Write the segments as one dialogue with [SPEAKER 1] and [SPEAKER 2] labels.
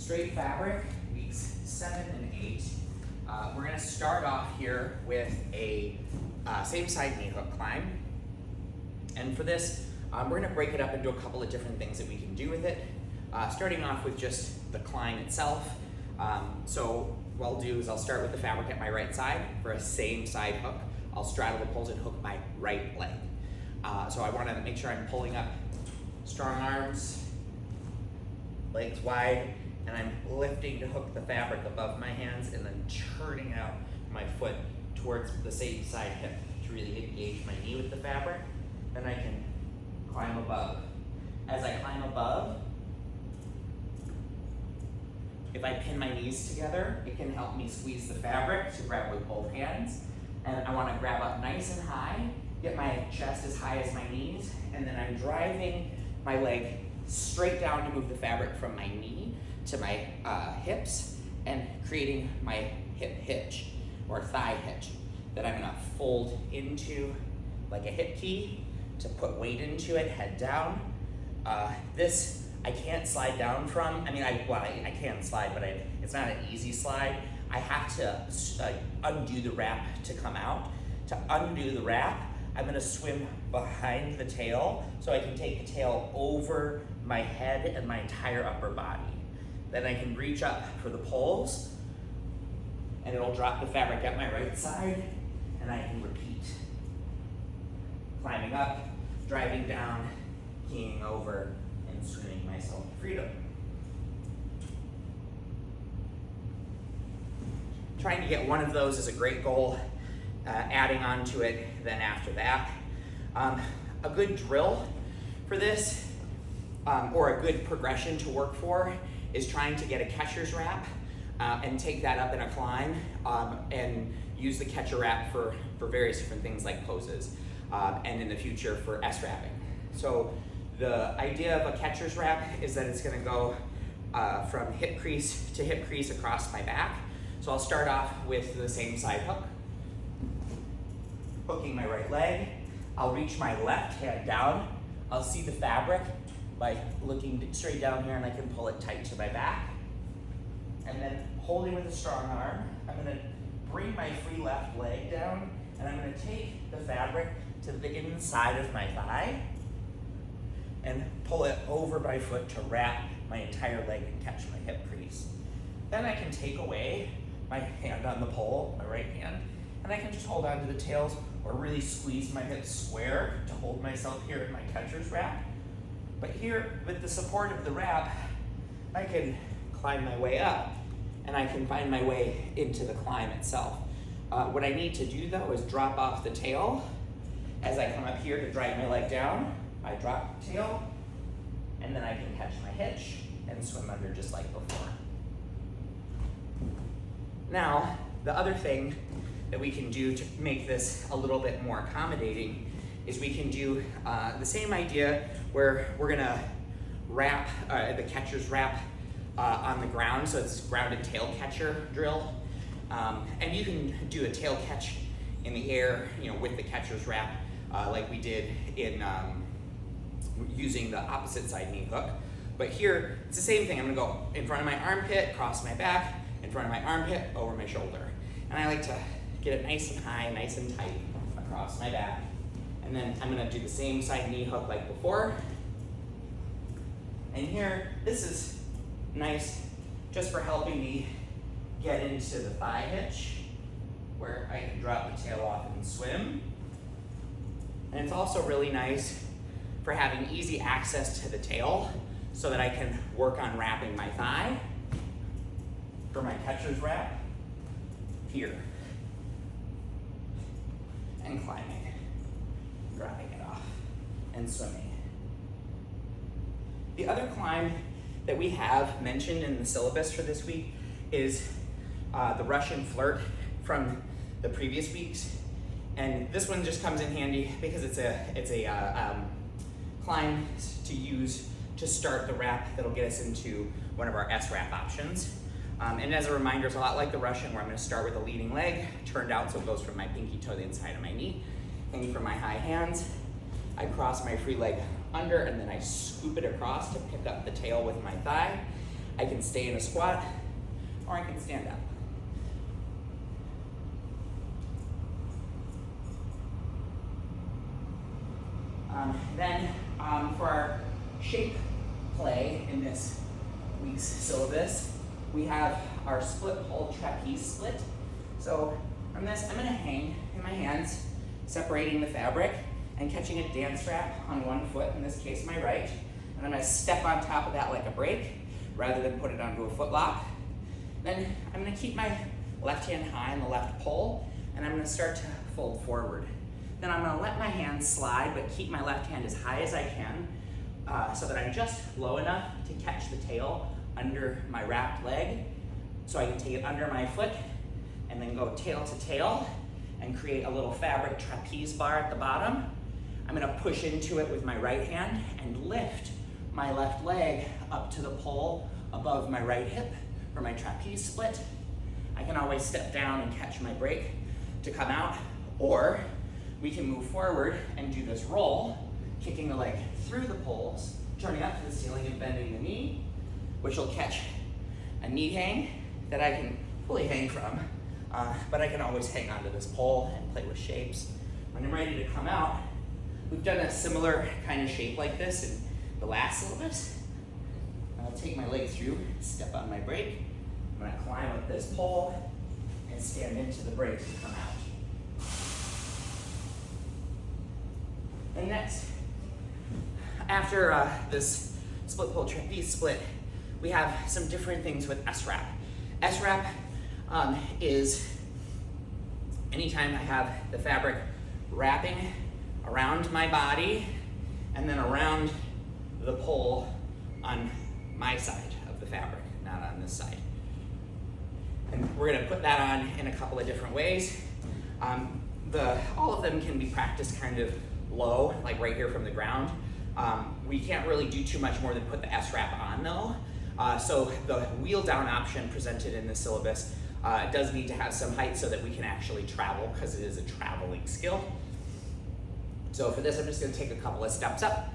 [SPEAKER 1] straight fabric, weeks 7 and 8. We're going to start off here with a same side knee hook climb. And for this, we're going to break it up into a couple of different things that we can do with it. Starting off with just the climb itself. So what I'll do is I'll start with the fabric at my right side for a same side hook. I'll straddle the poles and hook my right leg. So I want to make sure I'm pulling up strong arms, legs wide, and I'm lifting to hook the fabric above my hands and then turning out my foot towards the same side hip to really engage my knee with the fabric. Then I can climb above. As I climb above, if I pin my knees together, it can help me squeeze the fabric to grab with both hands. And I want to grab up nice and high, get my chest as high as my knees, and then I'm driving my leg straight down to move the fabric from my knee to my hips and creating my hip hitch or thigh hitch that I'm going to fold into like a hip key to put weight into it, head down. This I can't slide down from. I mean, I can slide, but it's not an easy slide. I have to undo the wrap to come out. To undo the wrap, I'm gonna swim behind the tail so I can take the tail over my head and my entire upper body. Then I can reach up for the poles and it'll drop the fabric at my right side and I can repeat. Climbing up, driving down, keying over, and swimming myself to freedom. Trying to get one of those is a great goal. Adding on to it then after that. A good drill for this, or a good progression to work for, is trying to get a catcher's wrap and take that up in a climb and use the catcher wrap for various different things like poses and in the future for S-wrapping. So the idea of a catcher's wrap is that it's going to go from hip crease to hip crease across my back. So I'll start off with the same side hook, hooking my right leg. I'll reach my left hand down. I'll see the fabric by looking straight down here and I can pull it tight to my back. And then holding with a strong arm, I'm going to bring my free left leg down and I'm going to take the fabric to the inside of my thigh and pull it over my foot to wrap my entire leg and catch my hip crease. Then I can take away my hand on the pole, my right hand, and I can just hold on to the tails or really squeeze my hips square to hold myself here in my catcher's wrap. But here, with the support of the wrap, I can climb my way up and I can find my way into the climb itself. What I need to do though is drop off the tail. As I come up here to drive my leg down, I drop the tail and then I can catch my hitch and swim under just like before. Now, the other thing that we can do to make this a little bit more accommodating is we can do the same idea where we're gonna wrap the catcher's wrap on the ground, so it's grounded tail catcher drill. And you can do a tail catch in the air, with the catcher's wrap like we did in using the opposite side knee hook. But here, it's the same thing. I'm gonna go in front of my armpit, cross my back, in front of my armpit, over my shoulder. And I like to get it nice and high, nice and tight across my back. And then I'm gonna do the same side knee hook like before. And here, this is nice just for helping me get into the thigh hitch where I can drop the tail off and swim. And it's also really nice for having easy access to the tail so that I can work on wrapping my thigh for my catcher's wrap here and climbing, dropping it off and swimming. The other climb that we have mentioned in the syllabus for this week is the Russian flirt from the previous weeks. And this one just comes in handy because it's a climb to use to start the wrap that'll get us into one of our S-wrap options. And as a reminder, it's a lot like the Russian where I'm going to start with the leading leg, turned out so it goes from my pinky toe to the inside of my knee, hanging from my high hands. I cross my free leg under and then I scoop it across to pick up the tail with my thigh. I can stay in a squat, or I can stand up. Then for our shape play in this week's syllabus, we have our split pole trapeze split. So from this, I'm going to hang in my hands, separating the fabric and catching a dance strap on one foot, in this case my right, and I'm going to step on top of that like a brake rather than put it onto a foot lock. Then I'm going to keep my left hand high on the left pole, and I'm going to start to fold forward. Then I'm going to let my hands slide, but keep my left hand as high as I can so that I'm just low enough to catch the tail under my wrapped leg, so I can take it under my foot and then go tail to tail and create a little fabric trapeze bar at the bottom. I'm going to push into it with my right hand and lift my left leg up to the pole above my right hip for my trapeze split. I can always step down and catch my break to come out, or we can move forward and do this roll, kicking the leg through the poles, turning up to the ceiling and bending the knee, which will catch a knee hang that I can fully hang from, but I can always hang onto this pole and play with shapes. When I'm ready to come out, we've done a similar kind of shape like this in the last syllabus. I'll take my leg through, step on my brake. I'm going to climb up this pole and stand into the brake to come out. And next, after this split pole trapeze split, we have some different things with S-wrap. S-wrap is anytime I have the fabric wrapping around my body and then around the pole on my side of the fabric, not on this side. And we're going to put that on in a couple of different ways. All of them can be practiced kind of low, like right here from the ground. We can't really do too much more than put the S-wrap on though. So the wheel down option presented in the syllabus does need to have some height so that we can actually travel, because it is a traveling skill. So for this, I'm just going to take a couple of steps up.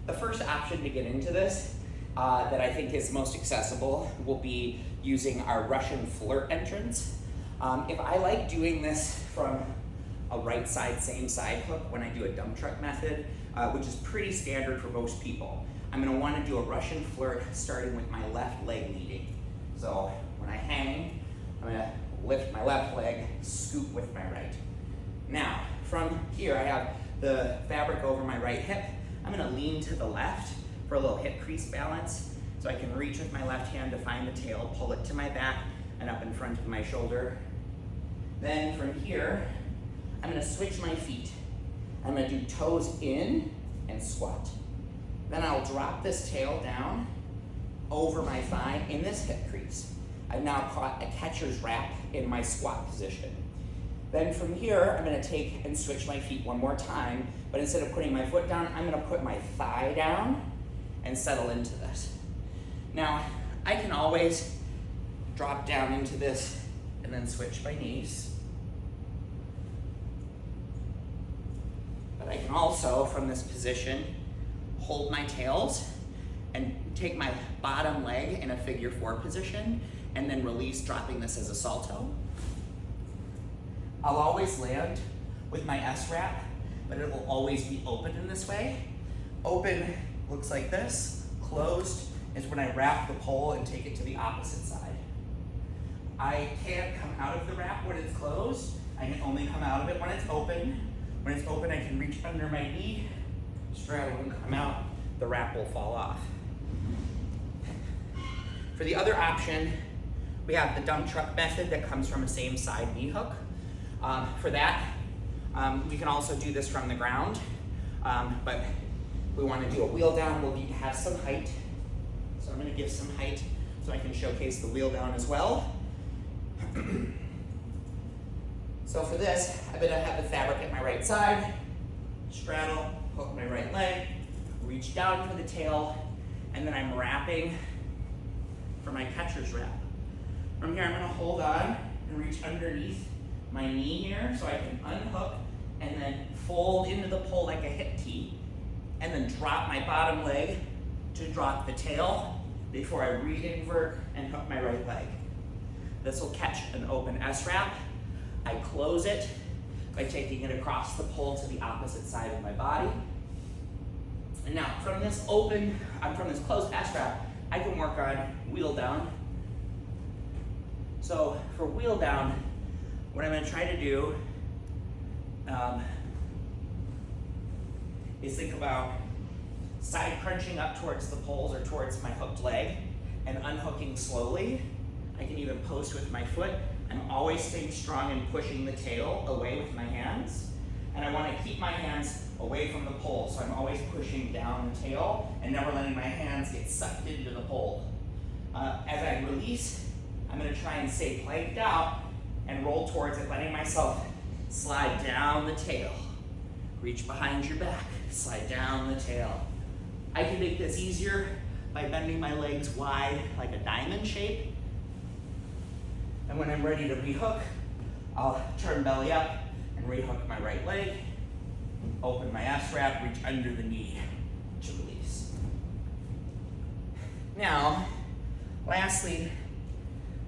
[SPEAKER 1] The first option to get into this that I think is most accessible will be using our Russian flirt entrance. If I like doing this from a right side, same side hook when I do a dump truck method, which is pretty standard for most people, I'm going to want to do a Russian flirt starting with my left leg leading. So when I hang, I'm going to lift my left leg, scoop with my right. Now, from here I have the fabric over my right hip. I'm going to lean to the left for a little hip crease balance, so I can reach with my left hand to find the tail, pull it to my back and up in front of my shoulder. Then from here, I'm going to switch my feet. I'm going to do toes in and squat. Then I'll drop this tail down over my thigh in this hip crease. I've now caught a catcher's wrap in my squat position. Then from here, I'm going to take and switch my feet one more time, but instead of putting my foot down, I'm going to put my thigh down and settle into this. Now, I can always drop down into this and then switch my knees. But I can also, from this position, hold my tails and take my bottom leg in a figure 4 position and then release, dropping this as a salto. I'll always land with my S-wrap, but it will always be open in this way. Open looks like this. Closed is when I wrap the pole and take it to the opposite side. I can't come out of the wrap when it's closed. I can only come out of it when it's open. When it's open, I can reach under my knee, straddle and come out. The wrap will fall off. For the other option, we have the dump truck method that comes from a same side knee hook. For that, we can also do this from the ground, but we want to do a wheel down. We'll need to have some height. So I'm going to give some height so I can showcase the wheel down as well. So for this, I'm going to have the fabric at my right side, straddle, hook my right leg, reach down for the tail, and then I'm wrapping for my catcher's wrap. From here, I'm going to hold on and reach underneath my knee here so I can unhook and then fold into the pole like a hip T, and then drop my bottom leg to drop the tail before I re-invert and hook my right leg. This will catch an open S-wrap. I close it by taking it across the pole to the opposite side of my body. And now from this closed S-wrap, I can work on wheel down. So for wheel down, what I'm gonna try to do is think about side crunching up towards the poles or towards my hooked leg and unhooking slowly. I can even post with my foot. I'm always staying strong and pushing the tail away with my hands. And I want to keep my hands away from the pole, so I'm always pushing down the tail and never letting my hands get sucked into the pole. As I release, I'm going to try and stay planked out and roll towards it, letting myself slide down the tail. Reach behind your back, slide down the tail. I can make this easier by bending my legs wide like a diamond shape. And when I'm ready to rehook, I'll turn belly up and rehook my right leg, open my S-wrap, reach under the knee to release. Now, lastly,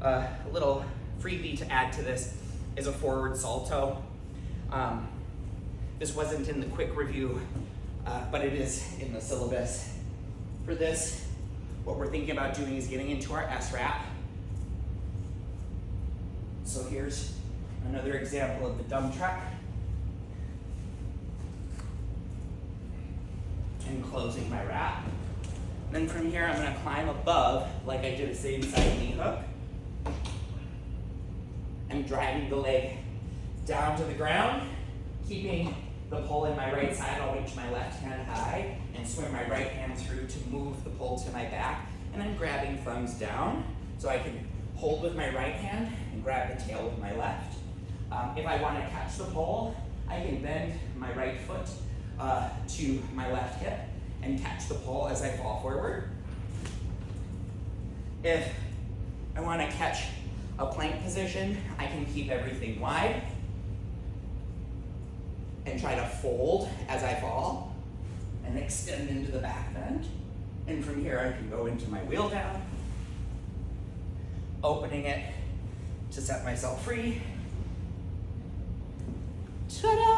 [SPEAKER 1] a little freebie to add to this is a forward salto. This wasn't in the quick review, but it is in the syllabus. For this, what we're thinking about doing is getting into our S-wrap. So here's another example of the dump truck. And closing my wrap. Then from here, I'm going to climb above like I did a same side knee hook. And driving the leg down to the ground, keeping the pole in my right side. I'll reach my left hand high and swing my right hand through to move the pole to my back. And I'm grabbing thumbs down so I can hold with my right hand and grab the tail with my left. If I want to catch the pole, I can bend my right foot to my left hip and catch the pole as I fall forward. If I want to catch a plank position, I can keep everything wide and try to fold as I fall and extend into the back bend. And from here, I can go into my wheel down, opening it to set myself free. Ta-da!